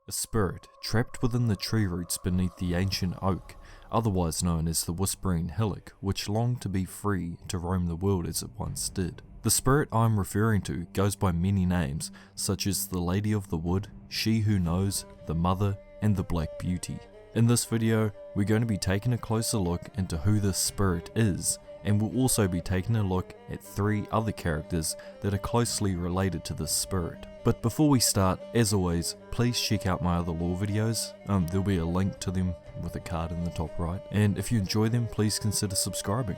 A spirit trapped within the tree roots beneath the ancient oak, otherwise known as the Whispering Hillock, which longed to be free to roam the world as it once did. The spirit I'm referring to goes by many names, such as the Lady of the Wood, She Who Knows, the Mother, and the Black Beauty. In this video, we're going to be taking a closer look into who this spirit is, and we'll also be taking a look at 3 other characters that are closely related to this spirit. But before we start, as always, please check out my other lore videos. There'll be a link to them with a card in the top right, and if you enjoy them, please consider subscribing.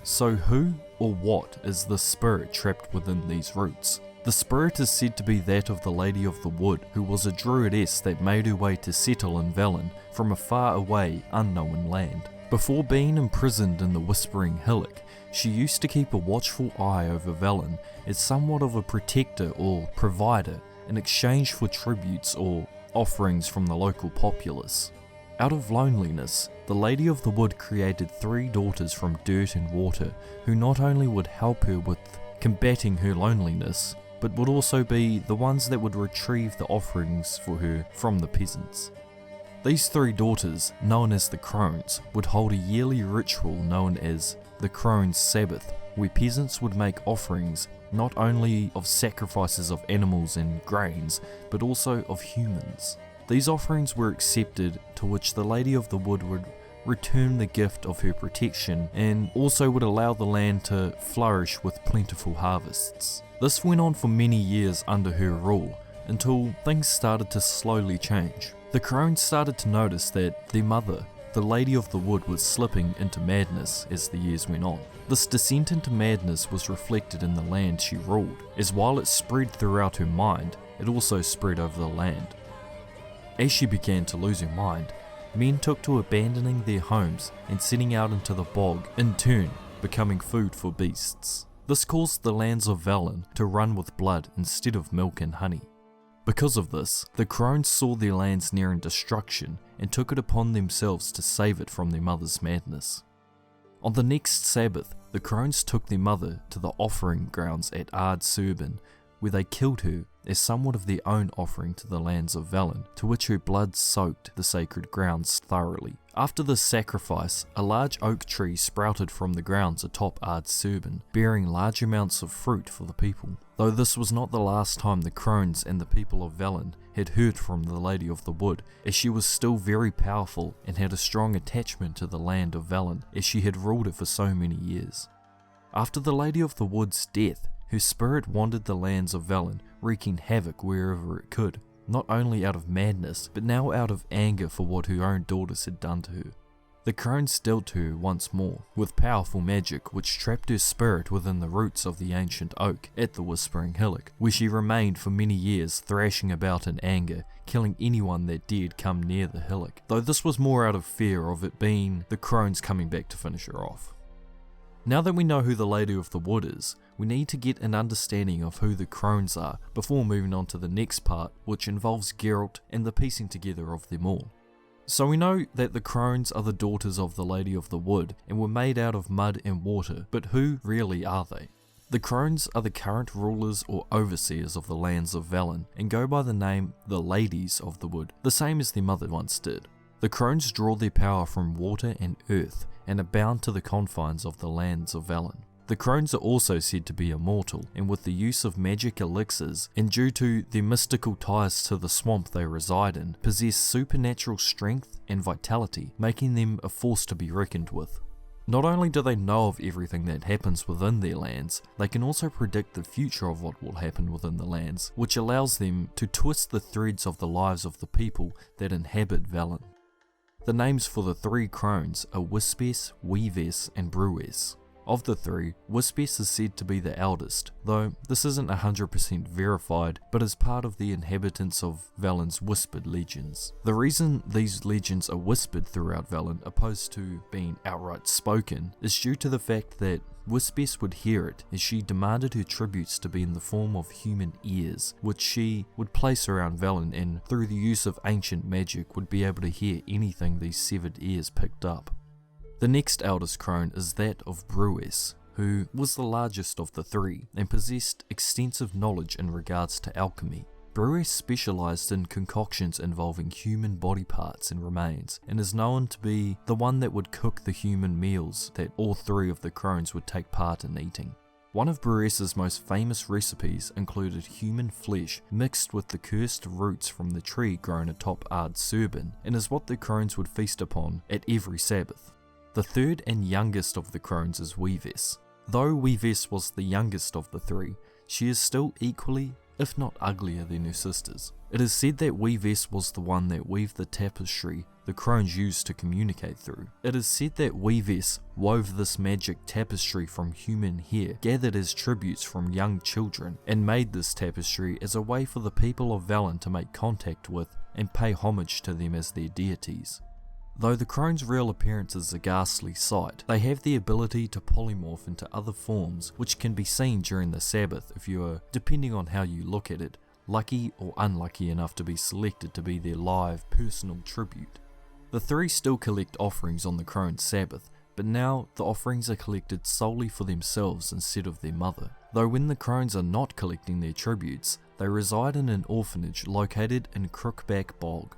So who or what is this spirit trapped within these roots? The spirit is said to be that of the Lady of the Wood, who was a druidess that made her way to settle in Velen from a far away, unknown land. Before being imprisoned in the Whispering Hillock, she used to keep a watchful eye over Velen as somewhat of a protector or provider in exchange for tributes or offerings from the local populace. Out of loneliness, the Lady of the Wood created 3 daughters from dirt and water who not only would help her with combating her loneliness, but would also be the ones that would retrieve the offerings for her from the peasants. These 3 daughters, known as the Crones, would hold a yearly ritual known as the Crones Sabbath, where peasants would make offerings not only of sacrifices of animals and grains, but also of humans. These offerings were accepted, to which the Lady of the Wood would return the gift of her protection and also would allow the land to flourish with plentiful harvests. This went on for many years under her rule, until things started to slowly change. The Crones started to notice that their mother, the Lady of the Wood, was slipping into madness as the years went on. This descent into madness was reflected in the land she ruled, as while it spread throughout her mind, it also spread over the land. As she began to lose her mind, men took to abandoning their homes and setting out into the bog, in turn becoming food for beasts. This caused the lands of Velen to run with blood instead of milk and honey. Because of this, the Crones saw their lands nearing destruction and took it upon themselves to save it from their mother's madness. On the next Sabbath, the Crones took their mother to the offering grounds at Ard Surbin, where they killed her as somewhat of their own offering to the lands of Velen, to which her blood soaked the sacred grounds thoroughly. After this sacrifice, a large oak tree sprouted from the grounds atop Ard Surbin, bearing large amounts of fruit for the people. Though this was not the last time the Crones and the people of Velen had heard from the Lady of the Wood, as she was still very powerful and had a strong attachment to the land of Velen, as she had ruled it for so many years. After the Lady of the Wood's death, her spirit wandered the lands of Velen, wreaking havoc wherever it could, not only out of madness, but now out of anger for what her own daughters had done to her. The Crones dealt to her once more, with powerful magic which trapped her spirit within the roots of the ancient oak at the Whispering Hillock, where she remained for many years thrashing about in anger, killing anyone that dared come near the hillock, though this was more out of fear of it being the Crones coming back to finish her off. Now that we know who the Lady of the Wood is, we need to get an understanding of who the Crones are before moving on to the next part, which involves Geralt and the piecing together of them all. So we know that the Crones are the daughters of the Lady of the Wood and were made out of mud and water, but who really are they? The Crones are the current rulers or overseers of the lands of Velen and go by the name the Ladies of the Wood, the same as their mother once did. The Crones draw their power from water and earth and are bound to the confines of the lands of Velen. The Crones are also said to be immortal, and with the use of magic elixirs, and due to their mystical ties to the swamp they reside in, possess supernatural strength and vitality, making them a force to be reckoned with. Not only do they know of everything that happens within their lands, they can also predict the future of what will happen within the lands, which allows them to twist the threads of the lives of the people that inhabit Velen. The names for the 3 Crones are Whispes, Weaves, and Brues. Of the 3, Whispes is said to be the eldest, though this isn't 100% verified, but is part of the inhabitants of Velen's whispered legends. The reason these legends are whispered throughout Velen, opposed to being outright spoken, is due to the fact that Whispes would hear it, as she demanded her tributes to be in the form of human ears, which she would place around Velen, and through the use of ancient magic would be able to hear anything these severed ears picked up. The next eldest crone is that of Brues, who was the largest of the 3 and possessed extensive knowledge in regards to alchemy. Bruess specialised in concoctions involving human body parts and remains, and is known to be the one that would cook the human meals that all three of the crones would take part in eating. One of Bruess's most famous recipes included human flesh mixed with the cursed roots from the tree grown atop Ard Surbin, and is what the crones would feast upon at every Sabbath. The third and youngest of the crones is Weaves. Though Weaves was the youngest of the three, she is still equally, if not uglier, than her sisters. It is said that Weaves was the one that weaved the tapestry the crones used to communicate through. It is said that Weaves wove this magic tapestry from human hair gathered as tributes from young children, and made this tapestry as a way for the people of Velen to make contact with and pay homage to them as their deities. Though the crones' real appearance is a ghastly sight, they have the ability to polymorph into other forms which can be seen during the Sabbath if you are, depending on how you look at it, lucky or unlucky enough to be selected to be their live, personal tribute. The three still collect offerings on the crones' Sabbath, but now the offerings are collected solely for themselves instead of their mother. Though when the crones are not collecting their tributes, they reside in an orphanage located in Crookback Bog.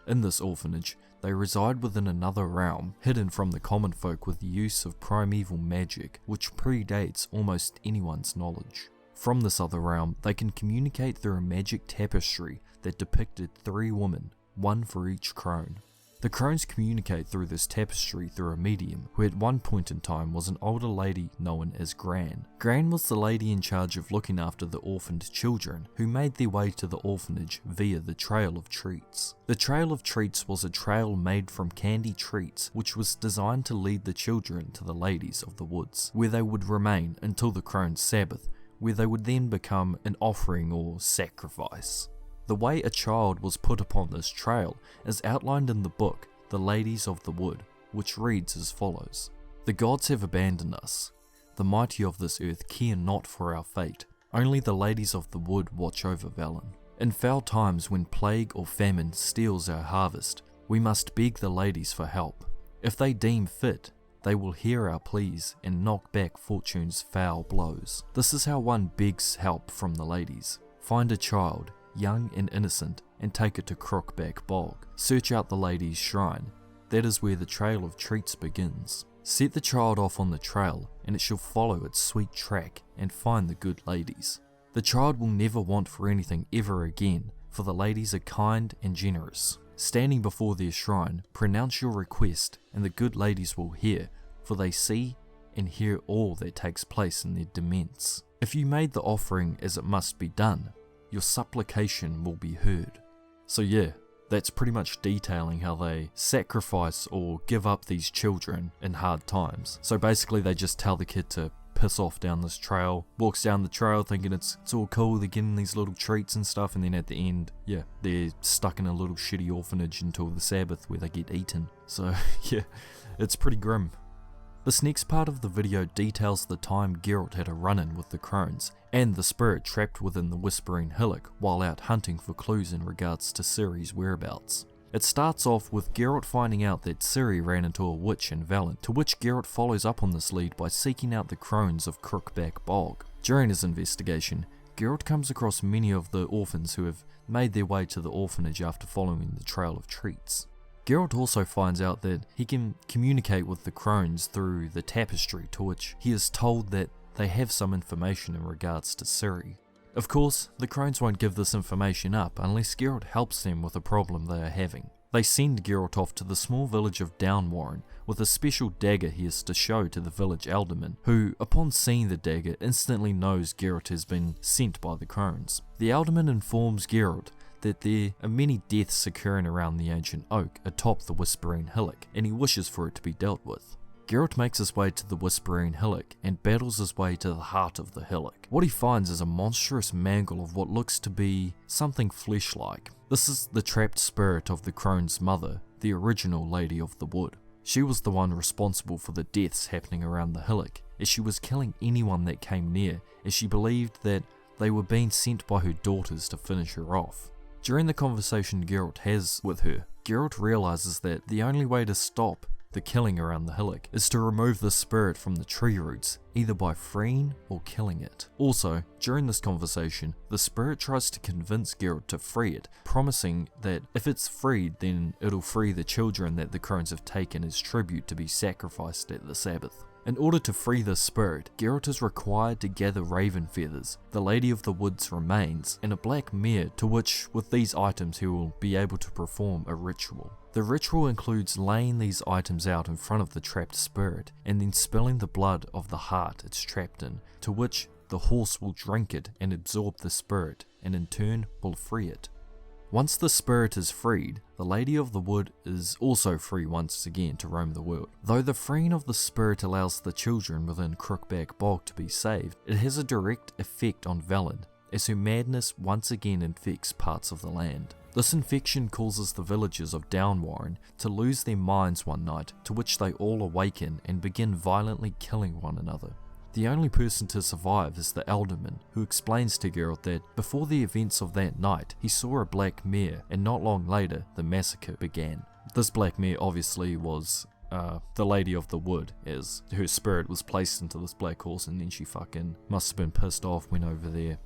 In this orphanage, they reside within another realm, hidden from the common folk with the use of primeval magic, which predates almost anyone's knowledge. From this other realm, they can communicate through a magic tapestry that depicted 3 women, one for each crone. The crones communicate through this tapestry through a medium, who at one point in time was an older lady known as Gran. Gran was the lady in charge of looking after the orphaned children, who made their way to the orphanage via the Trail of Treats. The Trail of Treats was a trail made from candy treats, which was designed to lead the children to the ladies of the woods, where they would remain until the crones' Sabbath, where they would then become an offering or sacrifice. The way a child was put upon this trail is outlined in the book, The Ladies of the Wood, which reads as follows. The gods have abandoned us. The mighty of this earth care not for our fate. Only the ladies of the wood watch over Velen. In foul times when plague or famine steals our harvest, we must beg the ladies for help. If they deem fit, they will hear our pleas and knock back fortune's foul blows. This is how one begs help from the ladies. Find a child, young and innocent, and take it to Crookback Bog. Search out the lady's shrine. That is where the Trail of Treats begins. Set the child off on the trail, and it shall follow its sweet track and find the good ladies. The child will never want for anything ever again, for the ladies are kind and generous. Standing before their shrine, pronounce your request, and the good ladies will hear, for they see and hear all that takes place in their demesnes. If you made the offering as it must be done, your supplication will be heard. So yeah, that's pretty much detailing how they sacrifice or give up these children in hard times. So basically they just tell the kid to piss off down this trail, walks down the trail thinking it's all cool, they're getting these little treats and stuff, and then at the end, yeah, they're stuck in a little shitty orphanage until the Sabbath where they get eaten. So yeah, it's pretty grim. This next part of the video details the time Geralt had a run-in with the crones, and the spirit trapped within the Whispering Hillock while out hunting for clues in regards to Ciri's whereabouts. It starts off with Geralt finding out that Ciri ran into a witch in Velen, to which Geralt follows up on this lead by seeking out the Crones of Crookback Bog. During his investigation, Geralt comes across many of the orphans who have made their way to the orphanage after following the Trail of Treats. Geralt also finds out that he can communicate with the crones through the tapestry, to which he is told that they have some information in regards to Ciri. Of course, the crones won't give this information up unless Geralt helps them with a problem they are having. They send Geralt off to the small village of Downwarren with a special dagger he is to show to the village alderman, who, upon seeing the dagger, instantly knows Geralt has been sent by the crones. The alderman informs Geralt that there are many deaths occurring around the ancient oak atop the Whispering Hillock, and he wishes for it to be dealt with. Geralt makes his way to the Whispering Hillock and battles his way to the heart of the hillock. What he finds is a monstrous mangle of what looks to be something flesh-like. This is the trapped spirit of the crone's mother, the original Lady of the Wood. She was the one responsible for the deaths happening around the hillock, as she was killing anyone that came near, as she believed that they were being sent by her daughters to finish her off. During the conversation Geralt has with her, Geralt realizes that the only way to stop the killing around the hillock, is to remove the spirit from the tree roots, either by freeing or killing it. Also, during this conversation, the spirit tries to convince Geralt to free it, promising that if it's freed, then it'll free the children that the crones have taken as tribute to be sacrificed at the Sabbath. In order to free the spirit, Geralt is required to gather raven feathers, the Lady of the Wood's remains, and a black mare, to which, with these items, he will be able to perform a ritual. The ritual includes laying these items out in front of the trapped spirit, and then spilling the blood of the heart it's trapped in, to which the horse will drink it and absorb the spirit, and in turn will free it. Once the spirit is freed, the Lady of the Wood is also free once again to roam the world. Though the freeing of the spirit allows the children within Crookback Bog to be saved, it has a direct effect on Velen, as her madness once again infects parts of the land. This infection causes the villagers of Downwarren to lose their minds one night, to which they all awaken and begin violently killing one another. The only person to survive is the Alderman, who explains to Geralt that before the events of that night, he saw a black mare, and not long later, the massacre began. This black mare obviously was the Lady of the Wood, as her spirit was placed into this black horse, and then she fucking must have been pissed off, went over there,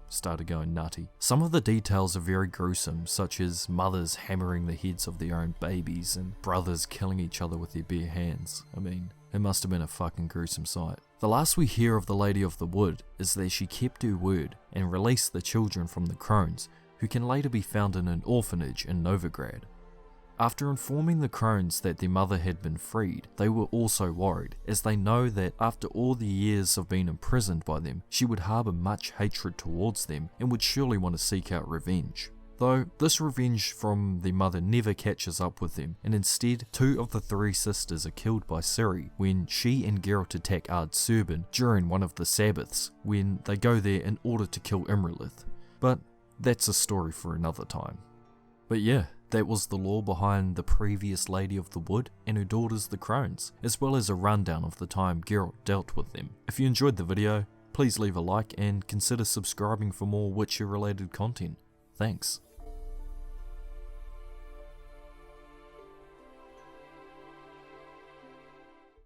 started going nutty. Some of the details are very gruesome, such as mothers hammering the heads of their own babies, and brothers killing each other with their bare hands. I mean, it must have been a fucking gruesome sight. The last we hear of the Lady of the Wood is that she kept her word and released the children from the crones, who can later be found in an orphanage in Novigrad. After informing the crones that their mother had been freed, they were also worried, as they know that after all the years of being imprisoned by them, she would harbour much hatred towards them and would surely want to seek out revenge. Though this revenge from their mother never catches up with them, and instead 2 of the 3 sisters are killed by Ciri when she and Geralt attack Ard Serban during one of the Sabbaths, when they go there in order to kill Imralith. But that's a story for another time. But yeah, that was the lore behind the previous Lady of the Wood and her daughters the Crones, as well as a rundown of the time Geralt dealt with them. If you enjoyed the video, please leave a like and consider subscribing for more Witcher related content. Thanks.